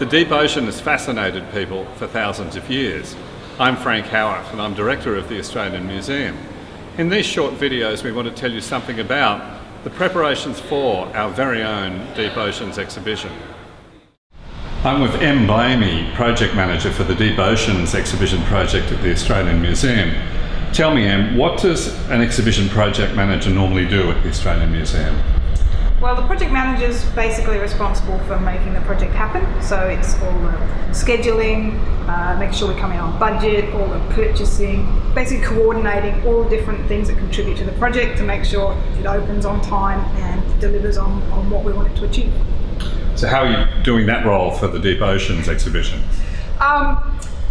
The deep ocean has fascinated people for thousands of years. I'm Frank Howarth and I'm Director of the Australian Museum. In these short videos we want to tell you something about the preparations for our very own Deep Oceans exhibition. I'm with Blamey, Project Manager for the Deep Oceans exhibition project at the Australian Museum. Tell me, what does an exhibition project manager normally do at the Australian Museum? Well, the project manager is basically responsible for making the project happen. So it's all the scheduling, making sure we come in on budget, all the purchasing, basically coordinating all the different things that contribute to the project to make sure it opens on time and delivers on what we want it to achieve. So how are you doing that role for the Deep Oceans exhibition?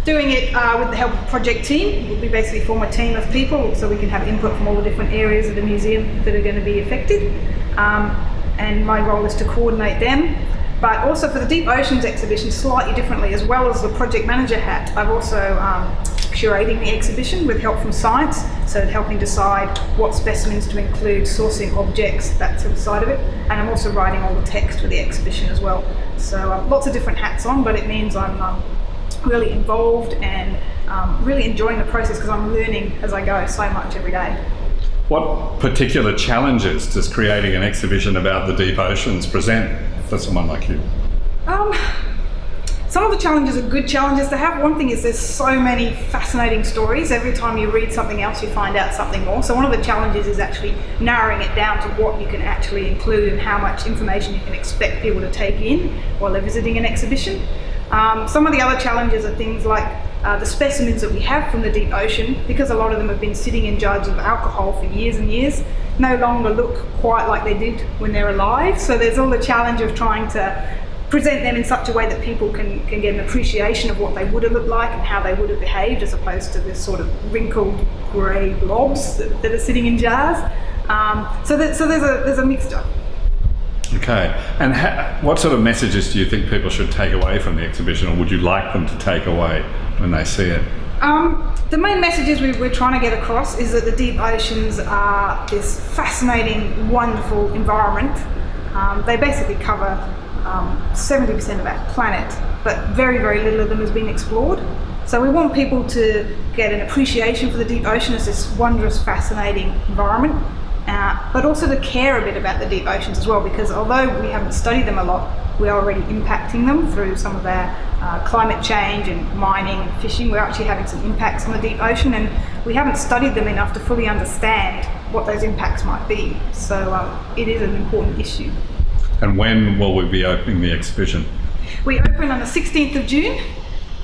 Doing it with the help of the project team. We basically form a team of people so we can have input from all the different areas of the museum that are going to be affected. And my role is to coordinate them. But also for the Deep Oceans exhibition, slightly differently, as well as the project manager hat, I'm also curating the exhibition with help from science, so helping decide what specimens to include, sourcing objects, that sort of side of it. And I'm also writing all the text for the exhibition as well. So lots of different hats on, but it means I'm really involved and really enjoying the process because I'm learning as I go so much every day. What particular challenges does creating an exhibition about the deep oceans present for someone like you? Some of the challenges are good challenges to have. One thing is there's so many fascinating stories. Every time you read something else, you find out something more. So one of the challenges is actually narrowing it down to what you can actually include and how much information you can expect people to take in while they're visiting an exhibition. Some of the other challenges are things like the specimens that we have from the deep ocean, because a lot of them have been sitting in jugs of alcohol for years and years, no longer look quite like they did when they're alive. So there's all the challenge of trying to present them in such a way that people can get an appreciation of what they would have looked like and how they would have behaved, as opposed to this sort of wrinkled grey blobs that are sitting in jars. So there's a mixture. Okay, and what sort of messages do you think people should take away from the exhibition, or would you like them to take away when they see it? The main messages we're trying to get across is that the deep oceans are this fascinating, wonderful environment. They basically cover 70% of our planet, but very, very little of them has been explored. So we want people to get an appreciation for the deep ocean as this wondrous, fascinating environment. But also to care a bit about the deep oceans as well, because although we haven't studied them a lot, we are already impacting them through some of our climate change and mining and fishing. We're actually having some impacts on the deep ocean, and we haven't studied them enough to fully understand what those impacts might be. So it is an important issue. And when will we be opening the exhibition? We open on the 16th of June.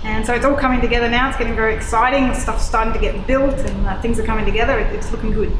And so it's all coming together now. It's getting very exciting. Stuff's starting to get built and things are coming together. It's looking good.